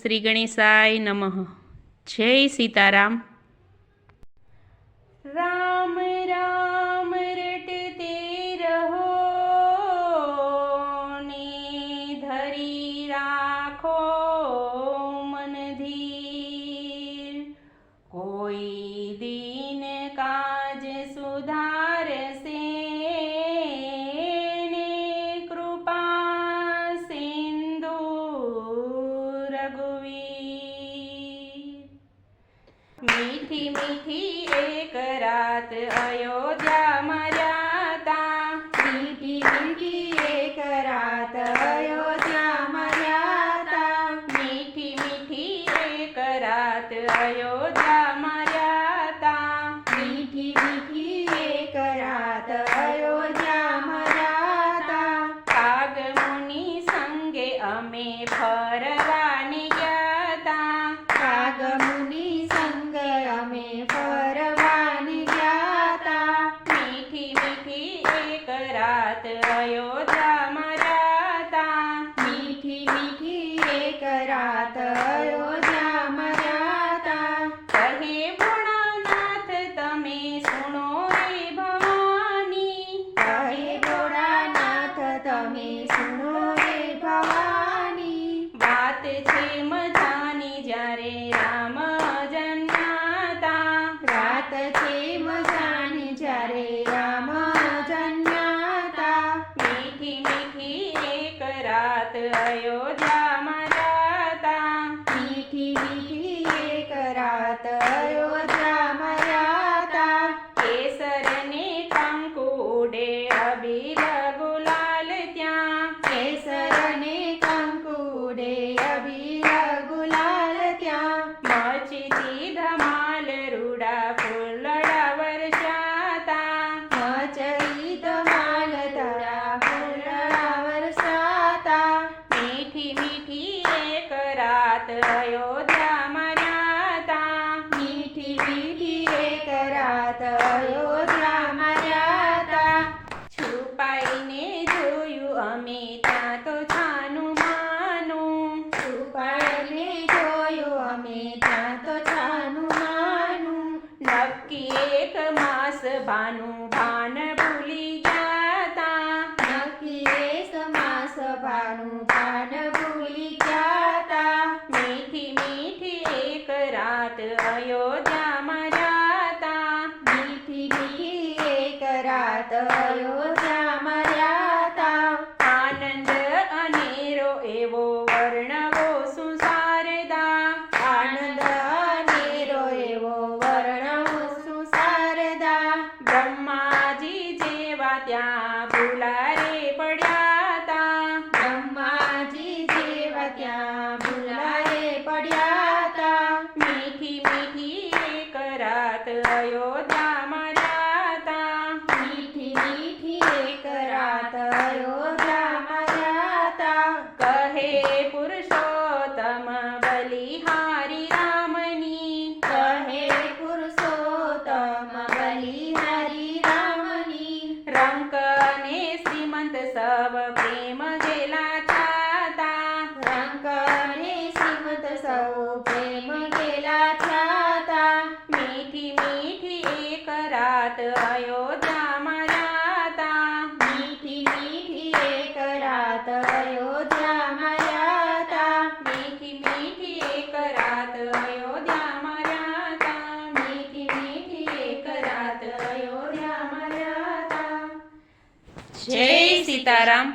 શ્રી ગણેશાય નમઃ. જય સીતારામ. રામ રામ રટતે રહો ને ધરી રાખો મન ધીર. કોઈ દીન કાજ સુધારશે ને કૃપા સિંધુ રઘુવીર. મીઠી મીઠી એક રાત અયોધ્યામાં રહ્યા. મીઠી મીઠી એક રાત અયોધ્યામાં રહ્યા. મીઠી મીઠી એક રાત અયોધ્યામાં રહ્યા. મીઠી મીઠી એક રાત અયોધ્યામાં રહ્યા. કાગ મુનિ સંગે અમે ફરવાની ગયા તા. કાગ મુનિ સંગ અમે ફરવાની ગયા તા. મીઠી મીઠી એક રાત અયોધ્યામાં રહ્યા. મીઠી મીઠી એક રાત અયોધ્યામાં રહ્યા. કહે ભોળાનાથ તમે સુણો રે ભવાની. કહે ભોળાનાથ તમે સુનો રે ભવાની. વાત છે મજાની જ્યારે રામ જન્મ્યા તા. રાત છે મજાની જ્યારે રામ જન્મ્યા તા. મીઠી મીઠી એક રાત અયોધ્યામાં રહ્યા. મીઠી મીઠી એક રાત અયોધ્યામાં રહ્યા. કેસર ને કંકુ ઉડે અબીલ ગુલાલ ત્યાં. કેસર ને કંકુ ઉડે અબીલ ગુલાલ ત્યાં. મચતી ધમાલ રૂડા ફૂલડા વરસાતા. મચઈ ધમાલ તારા ફૂલડા વરસાતા. મીઠી મીઠી એક રાત અયોધ્યામાં રહ્યા. મીઠી મીઠી એક રાત અયોધ્યામાં રહ્યા. છુપાઈને જોયું અમે ત્યાં તો છાનું માનું. છુપાઈને જોયું અમે ત્યાં તો છાનું માનું. નક્કી એક માસ ભાનું ભાન ભૂલી ગયા તા. નક્કી એક માસ ભાનું ભાન ભૂલી ગયા તા. મીઠી મીઠી એક રાત અયોધ્યામાં રહ્યા. મીઠી મીઠી એક રાત અયોધ્યામાં રહ્યા. આનંદ અનેરો એવો વર્ણવો સુસારદા. આનંદ અનેરો એવો વર્ણવો સુસારદા. બ્રહ્માજી જેવા ત્યાં ભૂલારે પડ્યા તા. બ્રહ્માજી જેવા ત્યાં ભૂલાએ પડ્યા તા. મીઠી મીઠી એક રાત અયોધ્યામાં રહ્યા. મીઠી મીઠી એક રાત અયોધ્યામાં રહ્યા. કહે પુરુષોત્તમ બલિહારી રામની. કહે પુરુષોત્તમ બલિહારી રામની. રંક ને શ્રીમંત સવ પ્રેમ ગેલા છાતા. રંક ને શ્રીમંત સૌ પ્રેમ ગેલા થયા. મીઠી મીઠી એક રાત અયોધ્યામાં રહ્યા. મીઠી મીઠી એક રાત અયોધ્યામાં રહ્યા. મીઠી મીઠી એક રાત અયોધ્યામાં રહ્યા. મીઠી મીઠી એક રાત અયોધ્યામાં રહ્યા. જય સીતારામ.